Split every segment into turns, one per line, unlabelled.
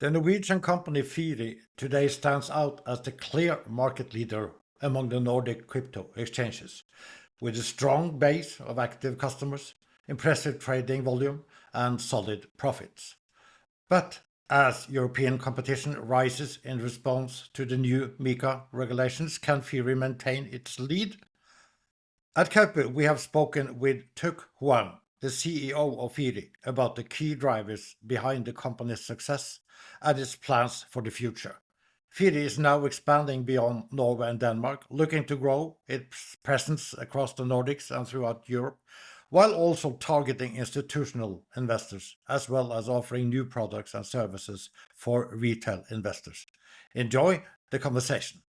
The Norwegian company Firi today stands out as the clear market leader among the Nordic crypto exchanges, with a strong base of active customers, impressive trading volume, and solid profits. But as European competition rises in response to the new MiCA regulations, can Firi maintain its lead? At Kaupr, we have spoken with Thuc Hoang, the CEO of Firi, about the key drivers behind the company's success and its plans for the future. Firi is now expanding beyond Norway and Denmark, looking to grow its presence across the Nordics and throughout Europe, while also targeting institutional investors, as well as offering new products and services for retail investors. Enjoy the conversation.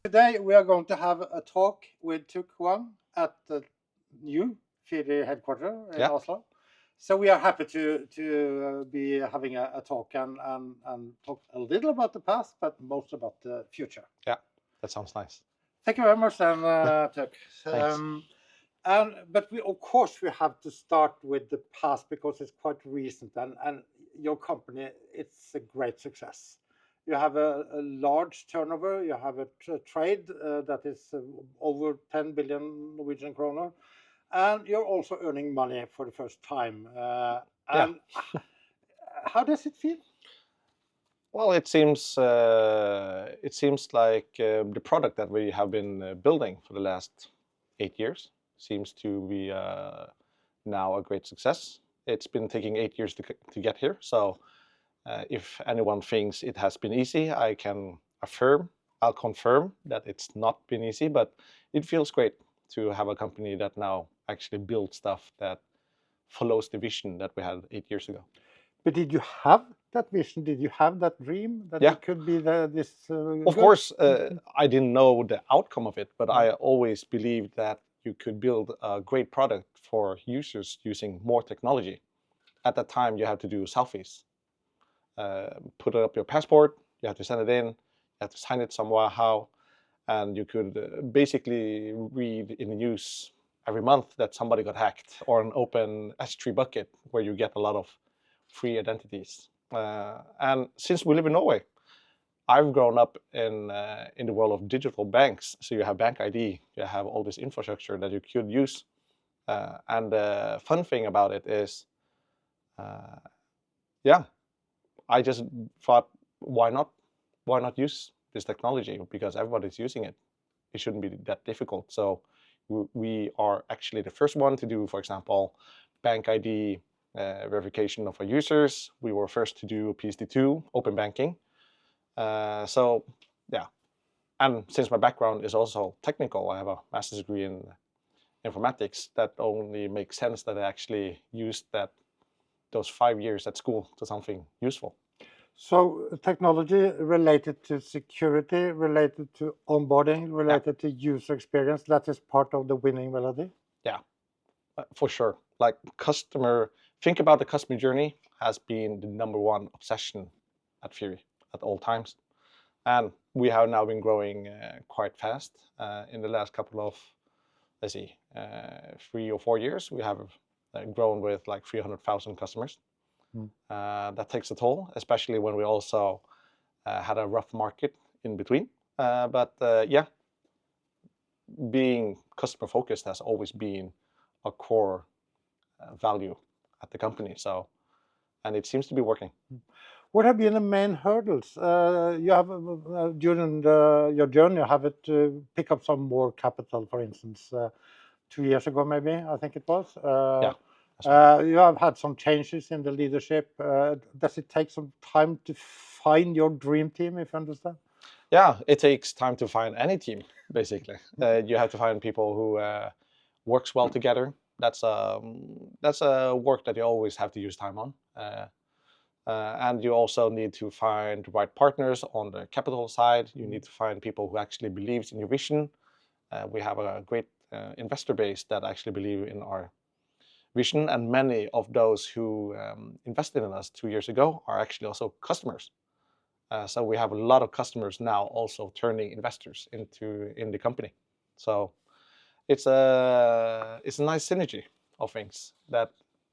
Today we are going to have a talk with Thuc Hoang at the new Firi headquarters in Oslo. So we are happy to be having a talk and talk a little about the past, but most about the future.
Yeah, that sounds nice.
Thank you very much, then, Thuc.
Thanks.
But of course we have to start with the past because it's quite recent, and your company, it's a great success. You have a large turnover, you have a trade that is over 10 billion Norwegian kroner, and you're also earning money for the first time. How does it feel?
Well, it seems like the product that we have been building for the last 8 years seems to be now a great success. It's been taking 8 years to get here, so if anyone thinks it has been easy, I'll confirm that it's not been easy, but it feels great to have a company that now actually builds stuff that follows the vision that we had 8 years ago.
But did you have that vision? Did you have that dream that it could be this?
Of course, I didn't know the outcome of it, but I always believed that you could build a great product for users using more technology. At that time, you had to do selfies. Put up your passport, you have to send it in, you have to sign it somehow, and you could basically read in the news every month that somebody got hacked, or an open S3 bucket where you get a lot of free identities. And since we live in Norway, I've grown up in the world of digital banks. So you have bank ID, you have all this infrastructure that you could use. And the fun thing about it is, I just thought, why not use this technology? Because everybody's using it. It shouldn't be that difficult. So we are actually the first one to do, for example, bank ID verification of our users. We were first to do PSD2, open banking. So yeah, and since my background is also technical, I have a master's degree in informatics, that only makes sense that I actually used those 5 years at school to something useful.
So technology related to security, related to onboarding, related to user experience, that is part of the winning melody?
Yeah, for sure. Like think about the customer journey has been the #1 obsession at Firi at all times. And we have now been growing quite fast. In the last couple of, 3 or 4 years, we have grown with like 300,000 customers. That takes a toll, especially when we also had a rough market in between. But being customer focused has always been a core value at the company. And it seems to be working.
What have been the main hurdles? You have during your journey, you have to pick up some more capital, for instance, 2 years ago, maybe, I think it was. You have had some changes in the leadership. Does it take some time to find your dream team, if you understand?
Yeah, it takes time to find any team, basically. You have to find people who works well together. That's a work that you always have to use time on. And you also need to find the right partners on the capital side. You need to find people who actually believes in your vision. We have a great investor base that actually believe in our vision, and many of those who invested in us 2 years ago are actually also customers. So we have a lot of customers now also turning investors in the company. So it's a nice synergy of things that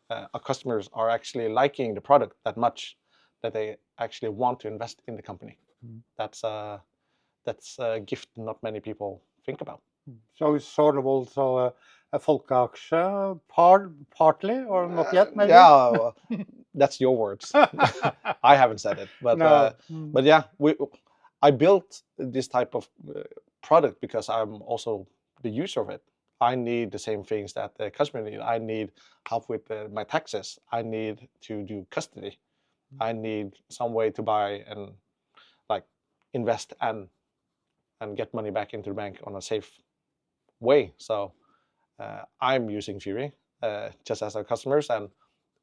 our customers are actually liking the product that much that they actually want to invest in the company. That's a gift not many people think about.
So it's sort of also a folkeaksje, partly, or not yet, maybe?
Yeah, that's your words. I haven't said it, but
No.
but yeah, I built this type of product because I'm also the user of it. I need the same things that the customer need. I need help with my taxes. I need to do custody. I need some way to buy and like invest and get money back into the bank on a safe way. So I'm using Firi just as our customers, and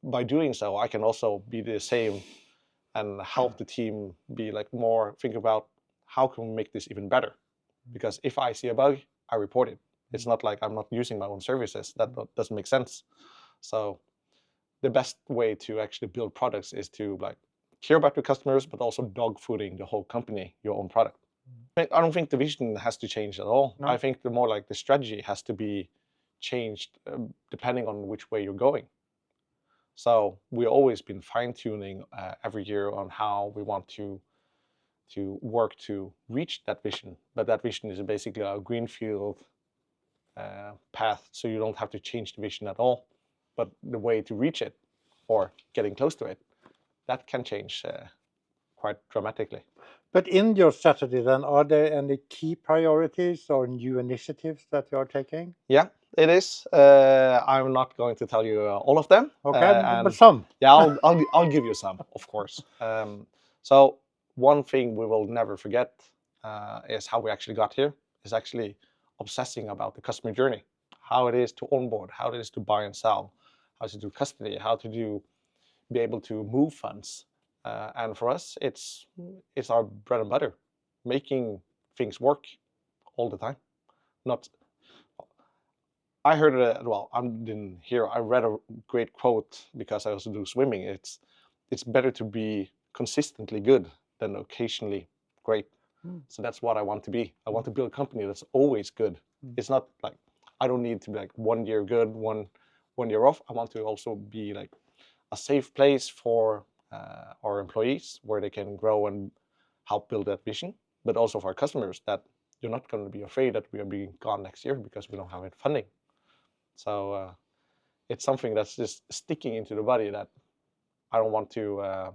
by doing so, I can also be the same and help the team be like more think about how can we make this even better. Because if I see a bug, I report it. It's not like I'm not using my own services. That doesn't make sense. So the best way to actually build products is to like care about your customers, but also dog fooding the whole company, your own product. I don't think the vision has to change at all.
No.
I think the more like the strategy has to be changed depending on which way you're going. So we've always been fine-tuning every year on how we want to work to reach that vision. But that vision is basically a greenfield path, so you don't have to change the vision at all. But the way to reach it or getting close to it, that can change quite dramatically.
But in your strategy then, are there any key priorities or new initiatives that you are taking?
Yeah, it is. I'm not going to tell you all of them.
Okay, but some.
Yeah, I'll give you some, of course. So one thing we will never forget is how we actually got here. Is actually obsessing about the customer journey, how it is to onboard, how it is to buy and sell, how to do custody, how to be able to move funds. And for us, it's our bread and butter, making things work all the time. Not I heard it. Well, I didn't hear. I read a great quote because I also do swimming. It's better to be consistently good than occasionally great. So that's what I want to be. I want to build a company that's always good. It's not like I don't need to be like 1 year good, one year off. I want to also be like a safe place for our employees where they can grow and help build that vision, but also for our customers that you're not going to be afraid that we are being gone next year because we don't have any funding. So it's something that's just sticking into the body that I don't want to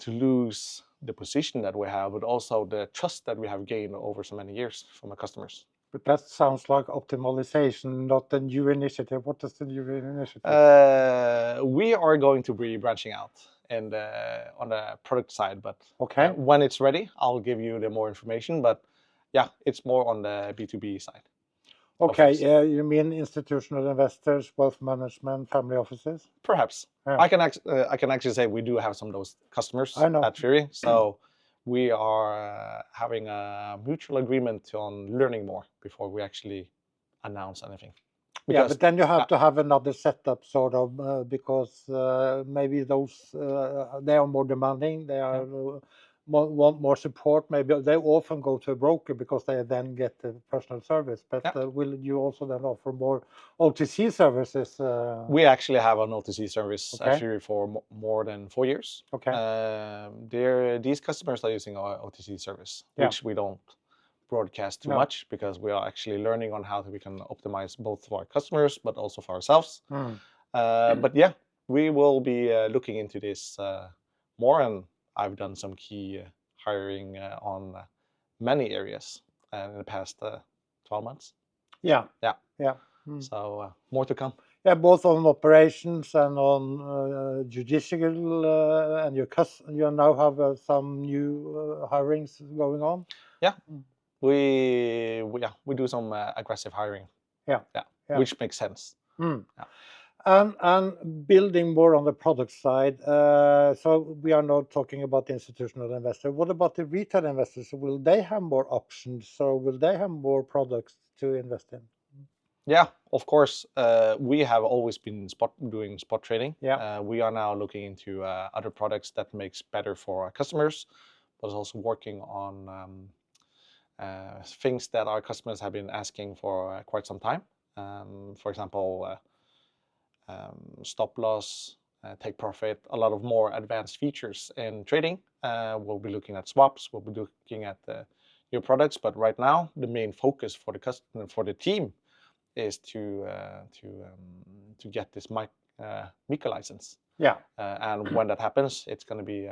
lose the position that we have, but also the trust that we have gained over so many years from our customers.
But that sounds like optimization, not a new initiative. What is the new initiative?
We are going to be branching out and on the product side, but
Okay.
When it's ready, I'll give you the more information. But yeah, it's more on the B2B side.
Okay, you mean institutional investors, wealth management, family offices?
Perhaps.
Yeah.
I can actually say we do have some of those customers
I know.
at Firi. So we are having a mutual agreement on learning more before we actually announce anything.
Yeah, but then you have to have another setup, sort of, because maybe those they are more demanding. They are want more support. Maybe they often go to a broker because they then get the personal service. But will you also then offer more OTC services?
We actually have an OTC service
Okay.
at Firi for more than 4 years.
Okay.
These customers are using our OTC service,
Yeah.
which we don't broadcast too
No.
much because we are actually learning on how we can optimize both for our customers but also for ourselves. But yeah, we will be looking into this more, and I've done some key hiring on many areas in the past 12 months.
Yeah.
Yeah.
Yeah.
So more to come.
Yeah, both on operations and on judicial, and you now have some new hirings going on.
Yeah, we do some aggressive hiring.
Yeah.
Which makes sense.
Yeah. And building more on the product side. So we are not talking about the institutional investor. What about the retail investors? Will they have more options? So will they have more products to invest in?
Yeah, of course. We have always been doing spot trading.
Yeah.
We are now looking into other products that makes better for our customers, but also working on things that our customers have been asking for quite some time. For example, stop loss, take profit, a lot of more advanced features in trading. We'll be looking at swaps, we'll be looking at new products, but right now the main focus for the customer, for the team, is to get this MiCA license.
Yeah.
And when that happens, it's going to be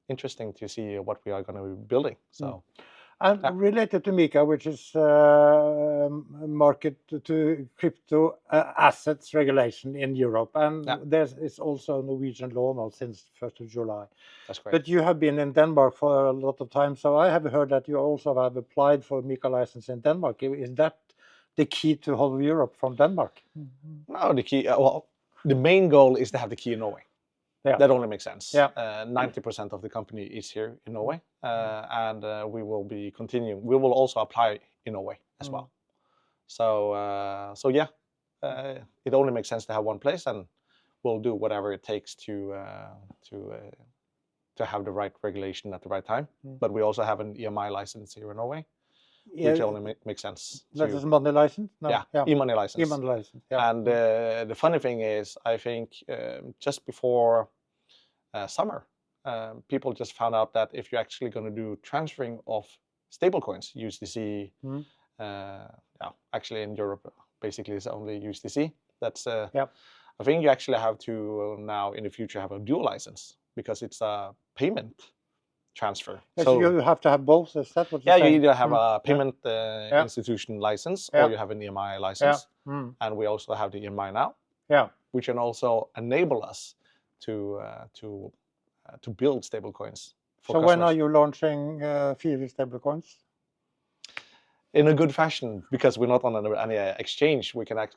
interesting to see what we are going to be building. So.
And related to MiCA, which is market to crypto assets regulation in Europe, and there is also Norwegian law now since 1st of July.
That's correct.
But you have been in Denmark for a lot of time, so I have heard that you also have applied for MiCA license in Denmark. Is that the key to whole Europe from Denmark?
No, the key. Well, the main goal is to have the key in Norway.
Yeah.
That only makes sense.
Yeah.
90% of the company is here in Norway, and we will be continuing. We will also apply in Norway as well. So yeah, it only makes sense to have one place, and we'll do whatever it takes to have the right regulation at the right time. But we also have an EMI license here in Norway, which only makes sense.
That is money license? No?
Yeah, e-money license.
E-money license, yeah.
And the funny thing is, I think just before summer, people just found out that if you're actually going to do transferring of stablecoins, USDC, actually in Europe, basically it's only USDC. That's I think you actually have to now in the future have a dual license because it's a payment transfer.
So you have to have both. Is that what you're saying?
You either have a payment institution license or you have an EMI license, and we also have the EMI now, which can also enable us to build stablecoins.
So when are you launching Firi stablecoins?
In a good fashion, because we're not on any exchange. We're not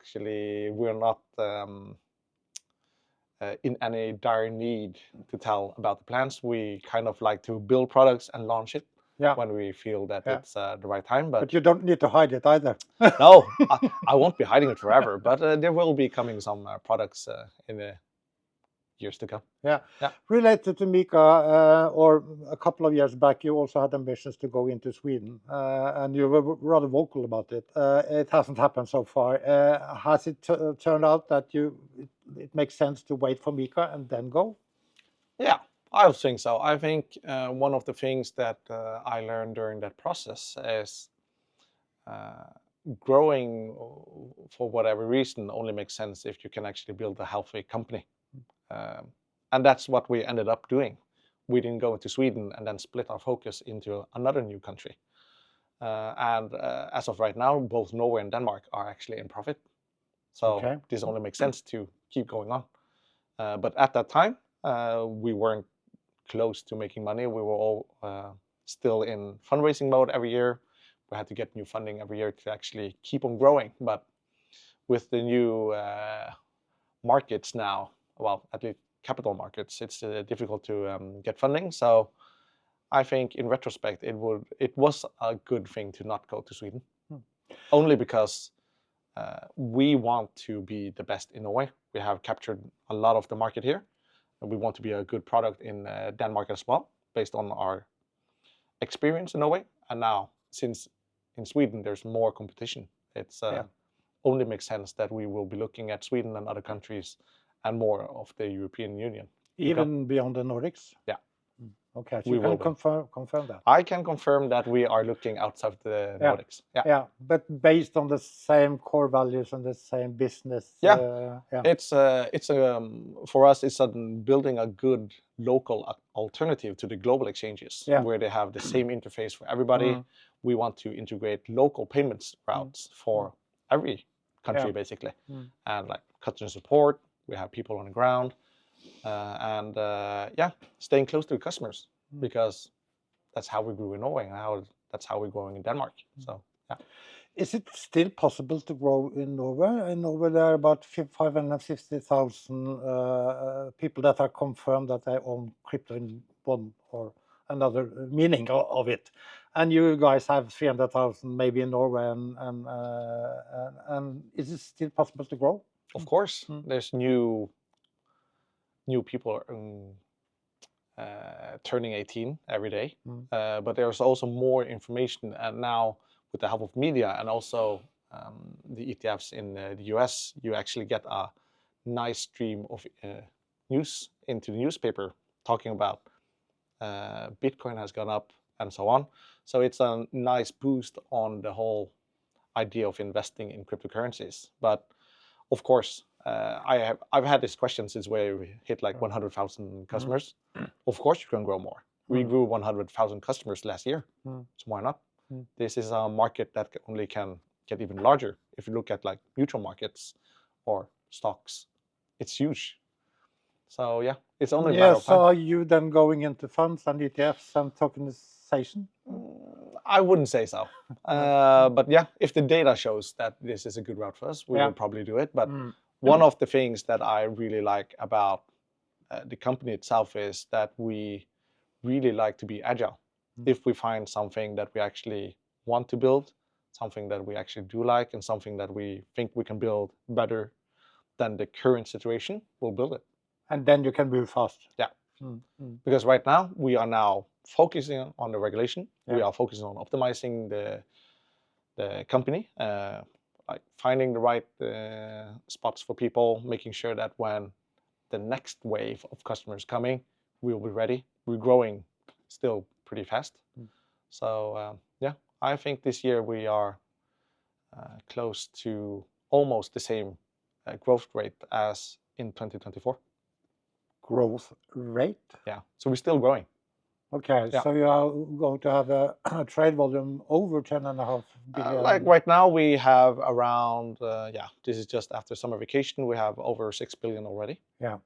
in any dire need to tell about the plans. We kind of like to build products and launch it when we feel that it's the right time. But
you don't need to hide it either.
No, I won't be hiding it forever. But there will be coming some products in the years to come.
Yeah. Related to MiCA, or a couple of years back, you also had ambitions to go into Sweden, and you were rather vocal about it. It hasn't happened so far. Has it turned out that it makes sense to wait for MiCA and then go?
Yeah, I think so. I think one of the things that I learned during that process is growing for whatever reason only makes sense if you can actually build a healthy company. And that's what we ended up doing. We didn't go into Sweden and then split our focus into another new country. And as of right now, both Norway and Denmark are actually in profit. So this only makes sense to keep going on. But at that time, we weren't close to making money. We were all still in fundraising mode every year. We had to get new funding every year to actually keep on growing. But with the new markets now, well, at least capital markets, it's difficult to get funding. So I think in retrospect, it was a good thing to not go to Sweden, only because we want to be the best in Norway. We have captured a lot of the market here, and we want to be a good product in Denmark as well, based on our experience in Norway. And now, since in Sweden there's more competition, it's only makes sense that we will be looking at Sweden and other countries and more of the European Union.
Even beyond the Nordics?
Yeah.
Okay, so you can confirm that?
I can confirm that we are looking outside the Nordics.
Yeah, but based on the same core values and the same business.
It's for us, it's building a good local alternative to the global exchanges, where they have the same interface for everybody. We want to integrate local payments routes for every country, basically, and like customer support. We have people on the ground, and staying close to the customers, because that's how we grew in Norway, and that's how we're growing in Denmark. So,
Is it still possible to grow in Norway? In Norway, there are about 550,000 people that are confirmed that they own crypto in one or another meaning of it. And you guys have 300,000 maybe in Norway, and is it still possible to grow?
Of course, there's new people turning 18 every day, but there's also more information, and now with the help of media and also the ETFs in the US, you actually get a nice stream of news into the newspaper talking about Bitcoin has gone up and so on. So it's a nice boost on the whole idea of investing in cryptocurrencies. But of course, I've had this question since we hit like 100,000 customers. Of course, you can grow more. We grew 100,000 customers last year, so why not? This is a market that only can get even larger. If you look at like mutual markets or stocks, it's huge. So yeah, it's only a matter of time.
So are you then going into funds and ETFs and tokenization?
I wouldn't say so. But yeah, if the data shows that this is a good route for us, we will probably do it. But one of the things that I really like about the company itself is that we really like to be agile. If we find something that we actually want to build, something that we actually do like, and something that we think we can build better than the current situation, we'll build it.
And then you can move fast.
Yeah. Because right now we are now focusing on the regulation. We are focusing on optimizing the company, like finding the right spots for people, making sure that when the next wave of customers coming, we will be ready. We're growing still pretty fast. So yeah, I think this year we are close to almost the same growth rate as in 2024.
Growth rate?
Yeah, so we're still growing.
Okay, so you are going to have a trade volume over 10.5 billion?
Like right now we have around, this is just after summer vacation, we have over 6 billion already. Yeah.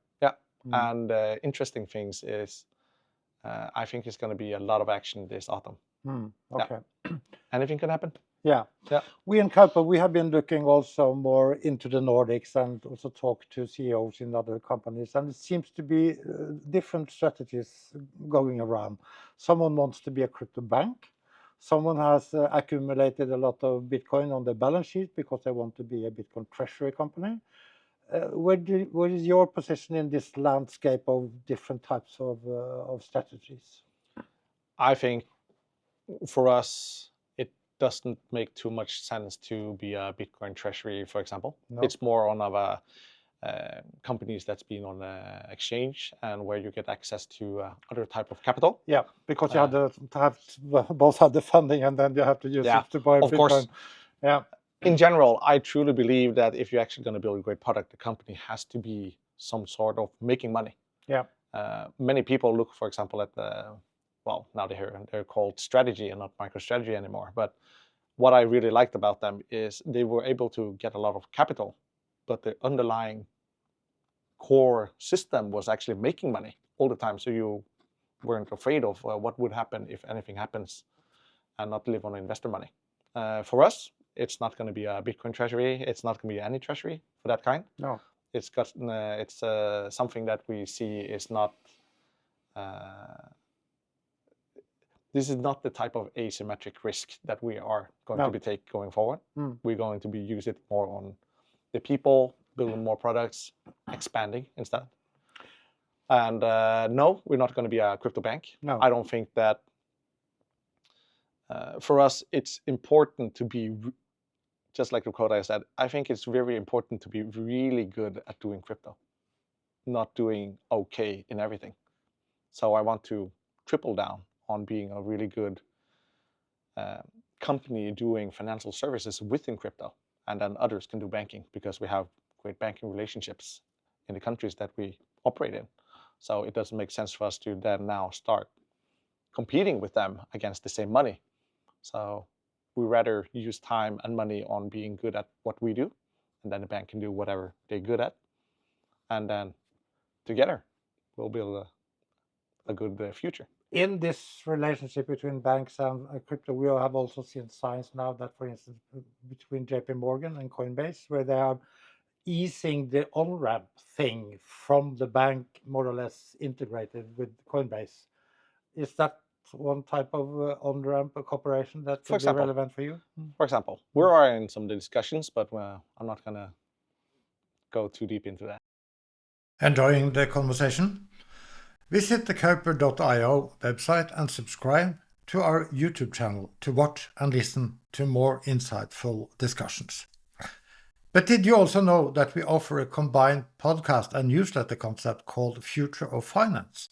And interesting things is, I think it's going to be a lot of action this autumn.
Okay.
Anything can happen.
Yeah. We in Kaupr, we have been looking also more into the Nordics and also talk to CEOs in other companies. And it seems to be different strategies going around. Someone wants to be a crypto bank. Someone has accumulated a lot of Bitcoin on their balance sheet because they want to be a Bitcoin treasury company. What is your position in this landscape of different types of strategies?
I think for us, it doesn't make too much sense to be a Bitcoin treasury, for example. It's more on our companies that's been on the exchange and where you get access to other type of capital.
Yeah, because you have to have both have the funding and then you have to use it to buy Bitcoin. Of course. Yeah.
In general, I truly believe that if you're actually going to build a great product, the company has to be some sort of making money.
Yeah.
Many people look, for example, at now they're called strategy and not MicroStrategy anymore. But what I really liked about them is they were able to get a lot of capital, but the underlying core system was actually making money all the time. So you weren't afraid of what would happen if anything happens and not live on investor money. For us, it's not going to be a Bitcoin treasury. It's not going to be any treasury for that kind.
No.
It's something that we see is not. This is not the type of asymmetric risk that we are going to be take going forward. We're going to be use it more on the people, building more products, expanding instead. And no, we're not going to be a crypto bank.
No.
I don't think that. For us, it's important to be, just like Dakota said, I think it's very important to be really good at doing crypto, not doing okay in everything. So I want to triple down on being a really good company doing financial services within crypto, and then others can do banking because we have great banking relationships in the countries that we operate in. So it doesn't make sense for us to then now start competing with them against the same money. So we rather use time and money on being good at what we do, and then the bank can do whatever they're good at. And then together, we'll build a good future.
In this relationship between banks and crypto, we have also seen signs now that, for instance, between JP Morgan and Coinbase, where they are easing the on-ramp thing from the bank, more or less integrated with Coinbase. Is that one type of on-ramp cooperation that could be relevant for you?
For example, we're in some discussions, but I'm not going to go too deep into that.
Enjoying the conversation? Visit the Kaupr.io website and subscribe to our YouTube channel to watch and listen to more insightful discussions. But did you also know that we offer a combined podcast and newsletter concept called Future of Finance?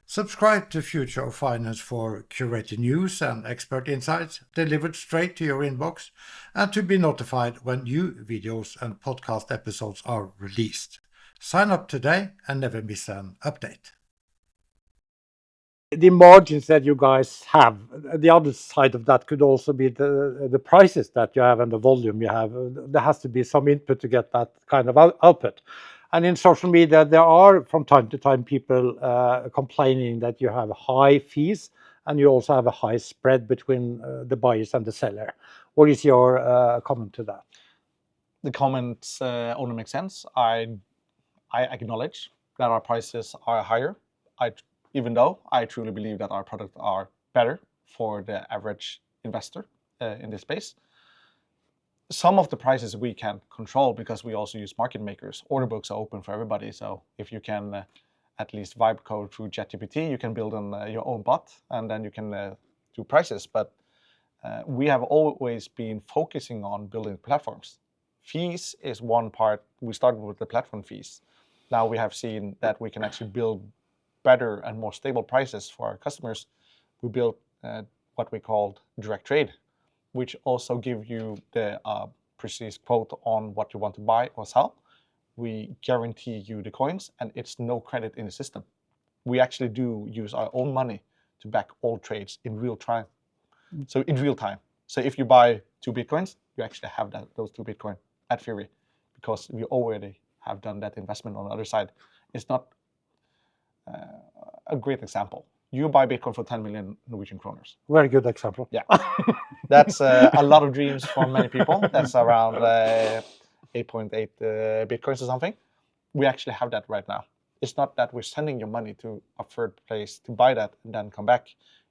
Subscribe to Future of Finance for curated news and expert insights delivered straight to your inbox and to be notified when new videos and podcast episodes are released. Sign up today and never miss an update.
The margins that you guys have, the other side of that could also be the prices that you have and the volume you have. There has to be some input to get that kind of output. And in social media, there are from time to time people complaining that you have high fees and you also have a high spread between the buyers and the seller. What is your comment to that?
The comments only make sense. I acknowledge that our prices are higher. Even though I truly believe that our products are better for the average investor in this space. Some of the prices we can control because we also use market makers. Order books are open for everybody, so if you can at least vibe code through ChatGPT, you can build your own bot and then you can do prices. But we have always been focusing on building platforms. Fees is one part. We started with the platform fees. Now we have seen that we can actually build better and more stable prices for our customers. We built what we called direct trade, which also give you the precise quote on what you want to buy or sell. We guarantee you the coins and it's no credit in the system. We actually do use our own money to back all trades in real time. So in real time. So if you buy 2 Bitcoins, you actually have those 2 Bitcoin at Firi because we already have done that investment on the other side. It's not a great example. You buy Bitcoin for 10 million Norwegian kroners.
Very good example.
Yeah, that's a lot of dreams for many people. That's around 8.8 Bitcoins or something. We actually have that right now. It's not that we're sending your money to a third place to buy that and then come back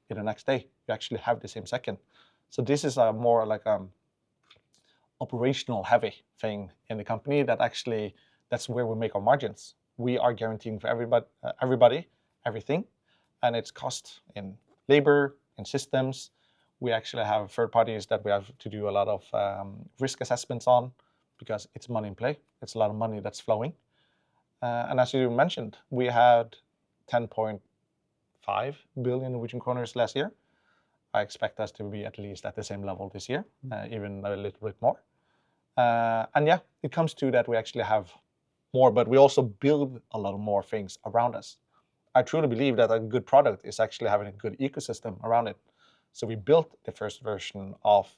in the next day. You actually have the same second. So this is a more like operational heavy thing in the company that actually, that's where we make our margins. We are guaranteeing for everybody everything, and it's cost in labor, in systems. We actually have third parties that we have to do a lot of risk assessments on because it's money in play. It's a lot of money that's flowing. And as you mentioned, we had 10.5 billion Norwegian kroners last year. I expect us to be at least at the same level this year, even a little bit more. And yeah, it comes to that we actually have more, but we also build a lot more things around us. I truly believe that a good product is actually having a good ecosystem around it. So we built the first version of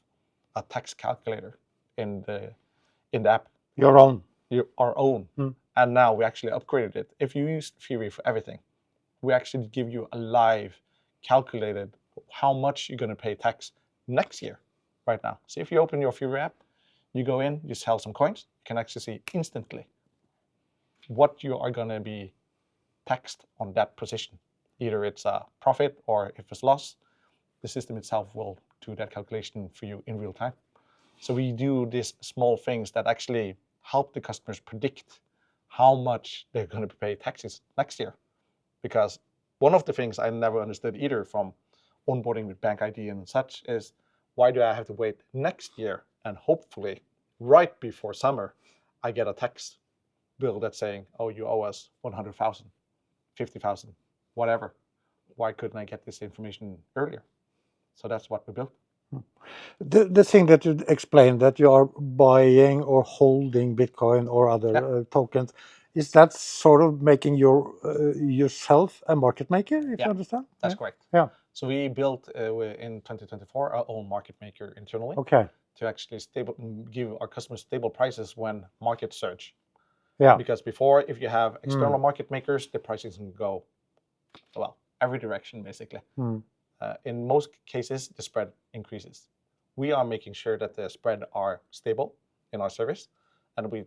a tax calculator in the app.
Your own.
Our own. And now we actually upgraded it. If you use Firi for everything, we actually give you a live calculated how much you're going to pay tax next year right now. So if you open your Firi app, you go in, you sell some coins, you can actually see instantly what you are going to be taxed on that position. Either it's a profit or if it's loss, the system itself will do that calculation for you in real time. So we do these small things that actually help the customers predict how much they're going to pay taxes next year. Because one of the things I never understood either from onboarding with bank ID and such is, why do I have to wait next year and hopefully right before summer I get a tax bill that's saying, oh, you owe us 100,000, 50,000, whatever. Why couldn't I get this information earlier? So that's what we built.
The thing that you explained, that you are buying or holding Bitcoin or other tokens, is that sort of making yourself a market maker, if you understand?
That's correct.
Yeah.
So we built in 2024 our own market maker internally.
Okay.
To actually give our customers stable prices when markets surge.
Yeah.
Because before, if you have external market makers, the prices can go, well, every direction basically. In most cases, the spread increases. We are making sure that the spread are stable in our service, and we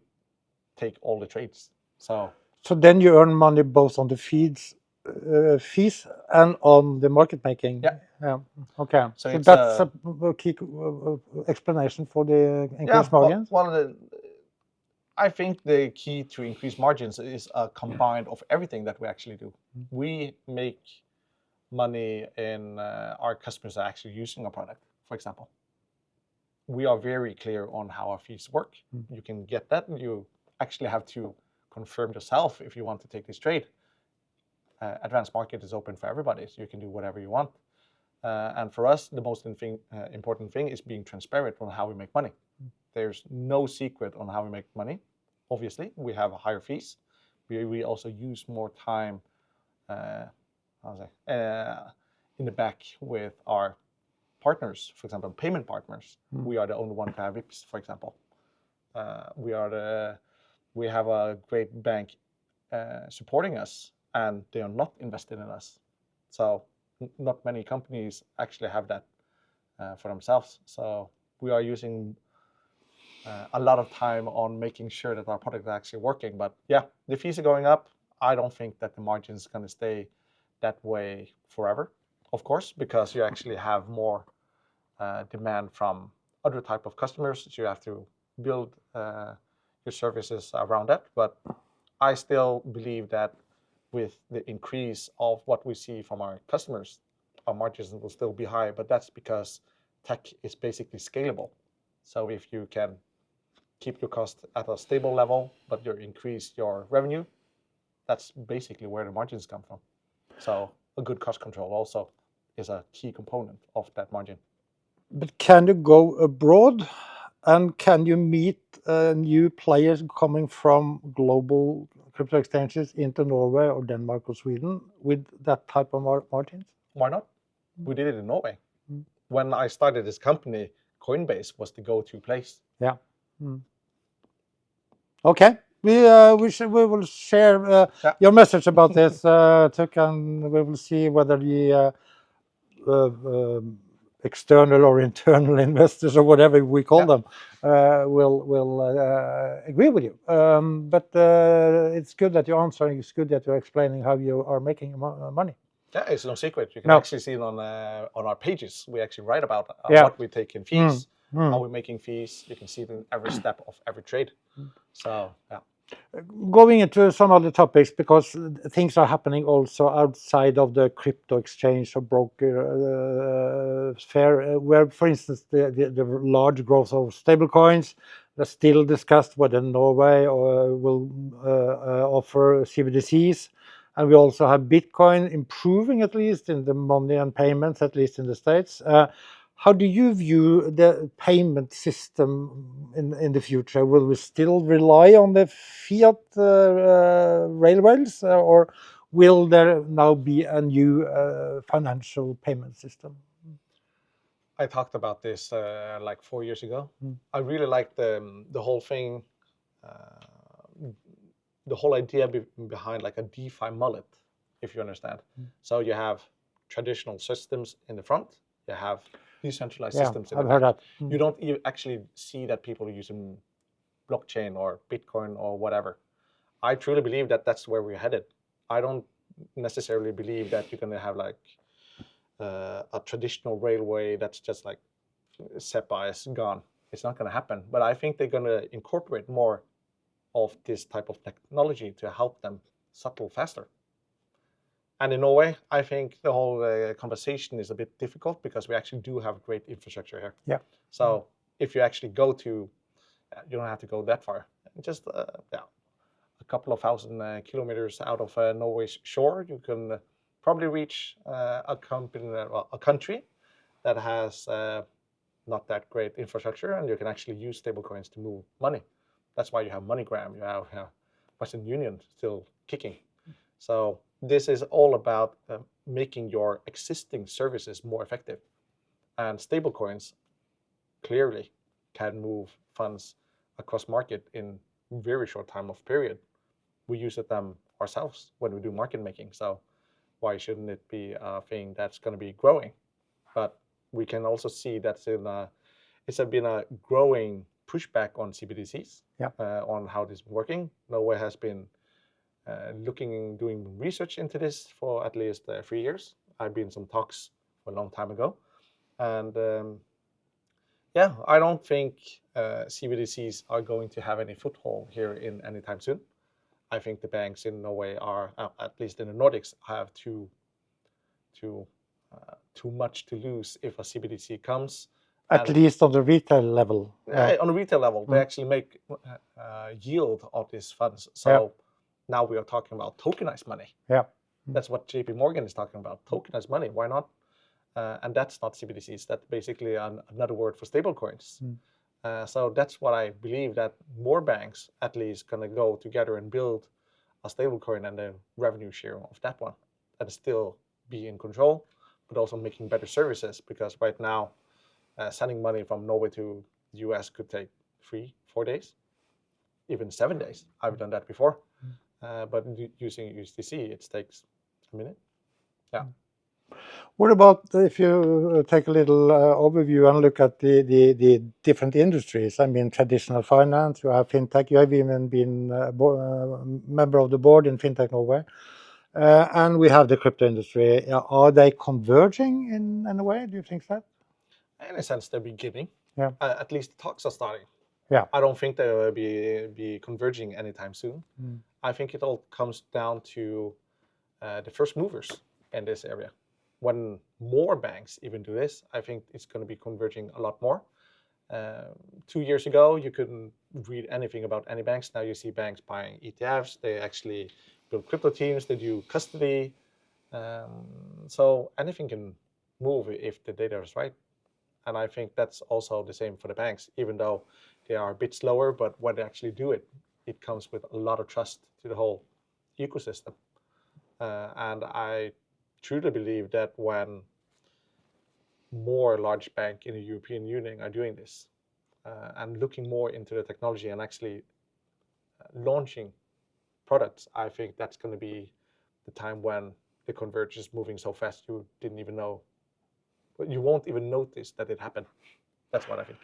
take all the trades. So
then you earn money both on the fees and on the market making. Yeah. Okay. So that's a key explanation for the increased margins.
I think the key to increase margins is a combine of everything that we actually do. We make money in our customers are actually using our product, for example. We are very clear on how our fees work. You can get that, and you actually have to confirm yourself if you want to take this trade. Advanced market is open for everybody, so you can do whatever you want. And for us, the most important thing is being transparent on how we make money. There's no secret on how we make money. Obviously, we have higher fees. We also use more time in the back with our partners, for example, payment partners. We are the only one to have VIPs, for example. We have a great bank supporting us, and they are not invested in us. So not many companies actually have that for themselves. So we are using a lot of time on making sure that our product is actually working. But yeah, the fees are going up. I don't think that the margin is going to stay that way forever, of course, because you actually have more demand from other type of customers. So you have to build your services around that. But I still believe that with the increase of what we see from our customers, our margins will still be high, but that's because tech is basically scalable. So if you can keep your cost at a stable level, but you increase your revenue, that's basically where the margins come from. So a good cost control also is a key component of that margin.
But can you go abroad, and can you meet new players coming from global crypto exchanges into Norway or Denmark or Sweden with that type of margins?
Why not? We did it in Norway. When I started this company, Coinbase was the go-to place.
Yeah. Okay. We will share your message about this, Thuc, and we will see whether the external or internal investors or whatever we call them will agree with you. But it's good that you're answering. It's good that you're explaining how you are making money.
Yeah, it's no secret. You can actually see it on our pages. We actually write about what we take in fees, how we're making fees. You can see it in every step of every trade. So yeah.
Going into some other topics, because things are happening also outside of the crypto exchange or broker sphere, where, for instance, the large growth of stablecoins. They're still discussed whether Norway will offer CBDCs. And we also have Bitcoin improving, at least in the money and payments, at least in the States. How do you view the payment system in the future? Will we still rely on the fiat railways, or will there now be a new financial payment system?
I talked about this like 4 years ago. I really like the whole thing, the whole idea behind like a DeFi mullet, if you understand. So you have traditional systems in the front, you have decentralized systems in the back.
I've heard that.
You don't actually see that people are using blockchain or Bitcoin or whatever. I truly believe that that's where we're headed. I don't necessarily believe that you're going to have like a traditional railway that's just like SEPA is gone. It's not going to happen. But I think they're going to incorporate more of this type of technology to help them settle faster. And in Norway, I think the whole conversation is a bit difficult because we actually do have great infrastructure here.
Yeah.
So if you actually go to, you don't have to go that far. Just a couple of thousand kilometers out of Norway's shore, you can probably reach a country that has not that great infrastructure, and you can actually use stablecoins to move money. That's why you have MoneyGram, you have Western Union still kicking. So this is all about making your existing services more effective. And stablecoins clearly can move funds across market in very short time of period. We use them ourselves when we do market making. So why shouldn't it be a thing that's going to be growing? But we can also see that's it's been a growing pushback on CBDCs, on how this is working. Norway has been doing research into this for at least 3 years. I've been in some talks a long time ago. And I don't think CBDCs are going to have any foothold here in anytime soon. I think the banks in Norway are, at least in the Nordics, have to too much to lose if a CBDC comes.
At least on the retail level.
On a retail level, they actually make yield of these funds. So now we are talking about tokenized money.
Yeah.
That's what JP Morgan is talking about. Tokenized money. Why not? And that's not CBDCs. That's basically another word for stablecoins. So that's what I believe, that more banks at least gonna go together and build a stablecoin and the revenue share of that one, and still be in control, but also making better services. Because right now, sending money from Norway to the US could take 3-4 days, even 7 days. I've done that before. But using USDC, it takes a minute. Yeah.
What about if you take a little overview and look at the different industries? I mean, traditional finance, you have Fintech, you have even been a member of the board in Fintech Norway. And we have the crypto industry. Are they converging in a way? Do you think that?
In a sense, they're beginning.
Yeah.
At least the talks are starting.
Yeah.
I don't think they will be converging anytime soon. I think it all comes down to the first movers in this area. When more banks even do this, I think it's going to be converging a lot more. 2 years ago, you couldn't read anything about any banks. Now you see banks buying ETFs. They actually build crypto teams. They do custody. So anything can move if the data is right. And I think that's also the same for the banks, even though they are a bit slower. But when they actually do it, it comes with a lot of trust to the whole ecosystem. And I truly believe that when more large banks in the European Union are doing this and looking more into the technology and actually launching products, I think that's going to be the time when the converge is moving so fast you didn't even know, you won't even notice that it happened. That's what I think.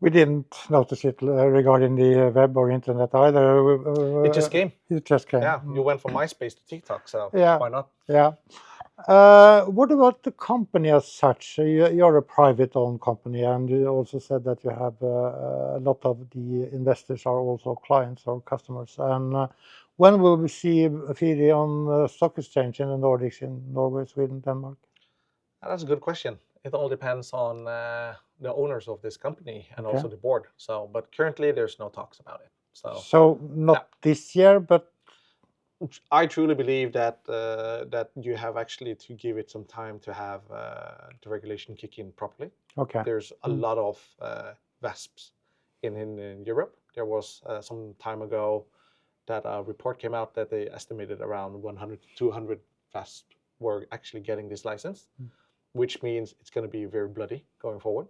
We didn't notice it regarding the web or internet either.
It just came.
It just came.
Yeah, you went from MySpace to TikTok, so why not?
Yeah. What about the company as such? You're a private-owned company, and you also said that you have a lot of the investors are also clients or customers. And when will we see Firi on the stock exchange in the Nordics, in Norway, Sweden, Denmark?
That's a good question. It all depends on the owners of this company and also the board. So, but currently there's no talks about it.
So not this year, but
I truly believe that that you have actually to give it some time to have the regulation kick in properly. There's a lot of VASPs in Europe. There was some time ago that a report came out that they estimated around 100 to 200 VASPs were actually getting this license, which means it's going to be very bloody going forward.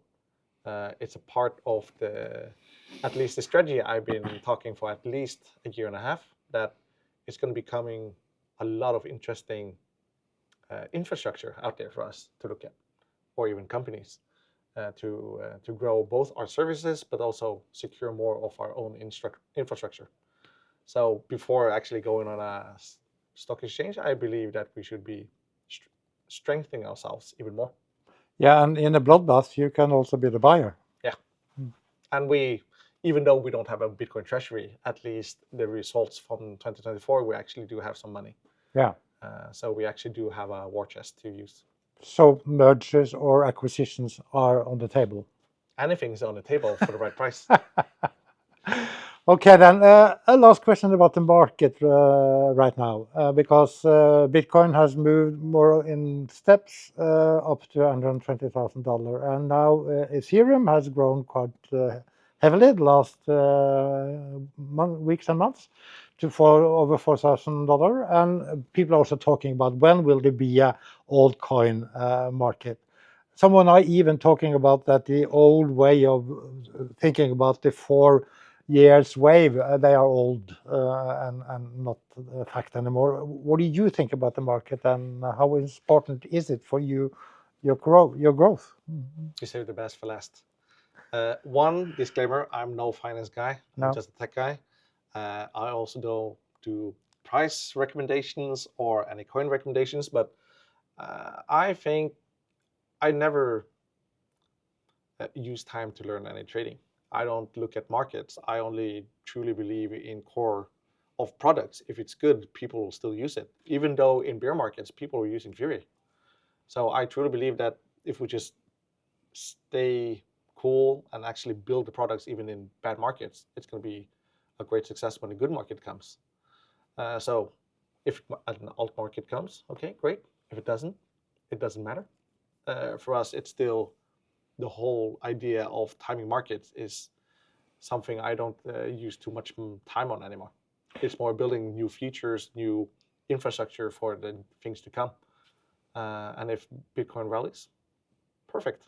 It's a part of at least the strategy I've been talking for at least a year and a half, that it's going to be coming a lot of interesting infrastructure out there for us to look at, or even companies to grow both our services, but also secure more of our own infrastructure. So before actually going on a stock exchange, I believe that we should be strengthening ourselves even more.
Yeah, and in a bloodbath, you can also be the buyer.
Yeah, and even though we don't have a Bitcoin treasury, at least the results from 2024, we actually do have some money.
Yeah.
So we actually do have a war chest to use.
So mergers or acquisitions are on the table?
Anything's on the table for the right price.
Okay, then a last question about the market right now, because Bitcoin has moved more in steps up to $120,000, and now Ethereum has grown quite heavily the last weeks and months to over $4,000, and people are also talking about when will there be a altcoin market. Someone are even talking about that the old way of thinking about the 4 years wave, they are old and not a fact anymore. What do you think about the market, and how important is it for you, your growth?
You saved the best for last. One disclaimer: I'm no finance guy. I'm just a tech guy. I also don't do price recommendations or any coin recommendations, but I think I never use time to learn any trading. I don't look at markets. I only truly believe in core of products. If it's good, people will still use it. Even though in bear markets, people are using Firi. So I truly believe that if we just stay cool and actually build the products even in bad markets, it's going to be a great success when a good market comes. So if an alt market comes, okay, great. If it doesn't matter. For us, it's still the whole idea of timing markets is something I don't use too much time on anymore. It's more building new features, new infrastructure for the things to come. And if Bitcoin rallies, perfect.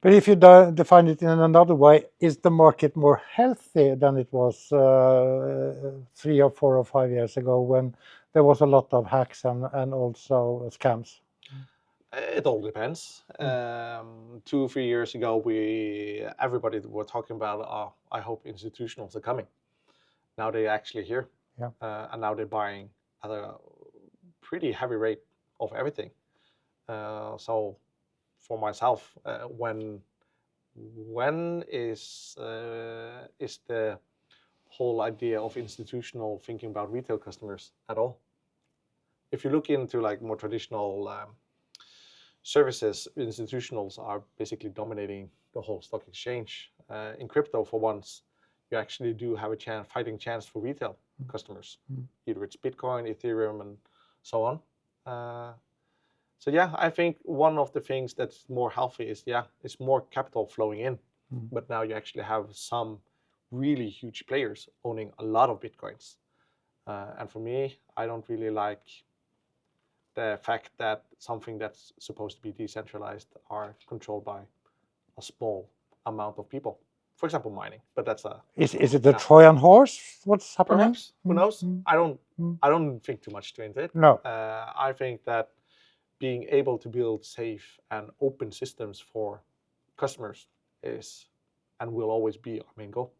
But if you define it in another way, is the market more healthy than it was 3 or 4 or 5 years ago when there was a lot of hacks and also scams?
It all depends. 2 or 3 years ago, everybody were talking about, I hope institutionals are coming. Now they're actually here.
Yeah.
And now they're buying at a pretty heavy rate of everything. So for myself, when is the whole idea of institutional thinking about retail customers at all? If you look into like more traditional services, institutionals are basically dominating the whole stock exchange. In crypto, for once, you actually do have a fighting chance for retail customers. Either it's Bitcoin, Ethereum, and so on. So yeah, I think one of the things that's more healthy is, it's more capital flowing in. But now you actually have some really huge players owning a lot of Bitcoins. And for me, I don't really like the fact that something that's supposed to be decentralized are controlled by a small amount of people. For example, mining, but that's a...
Is it the Trojan horse? What's happening?
Perhaps, who knows? I don't think too much into it.
No.
I think that being able to build safe and open systems for customers is and will always be our main goal.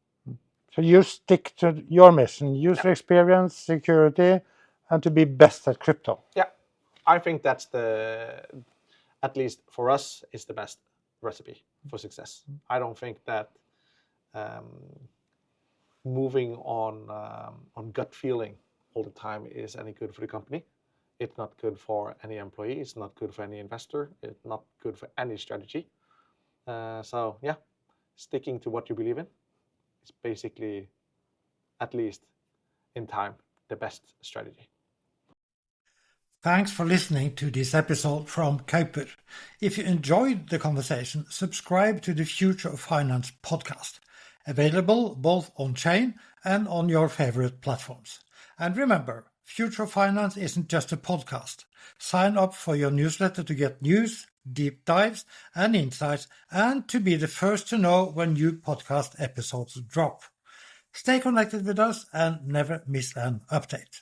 So you stick to your mission, user experience, security, and to be best at crypto.
Yeah, I think that's at least for us, is the best recipe for success. I don't think that moving on gut feeling all the time is any good for the company. It's not good for any employee. It's not good for any investor. It's not good for any strategy. So yeah, sticking to what you believe in is basically, at least in time, the best strategy.
Thanks for listening to this episode from Kaupr. If you enjoyed the conversation, subscribe to the Future of Finance podcast, available both on-chain and on your favorite platforms. And remember, Future of Finance isn't just a podcast. Sign up for your newsletter to get news, deep dives, and insights, and to be the first to know when new podcast episodes drop. Stay connected with us and never miss an update.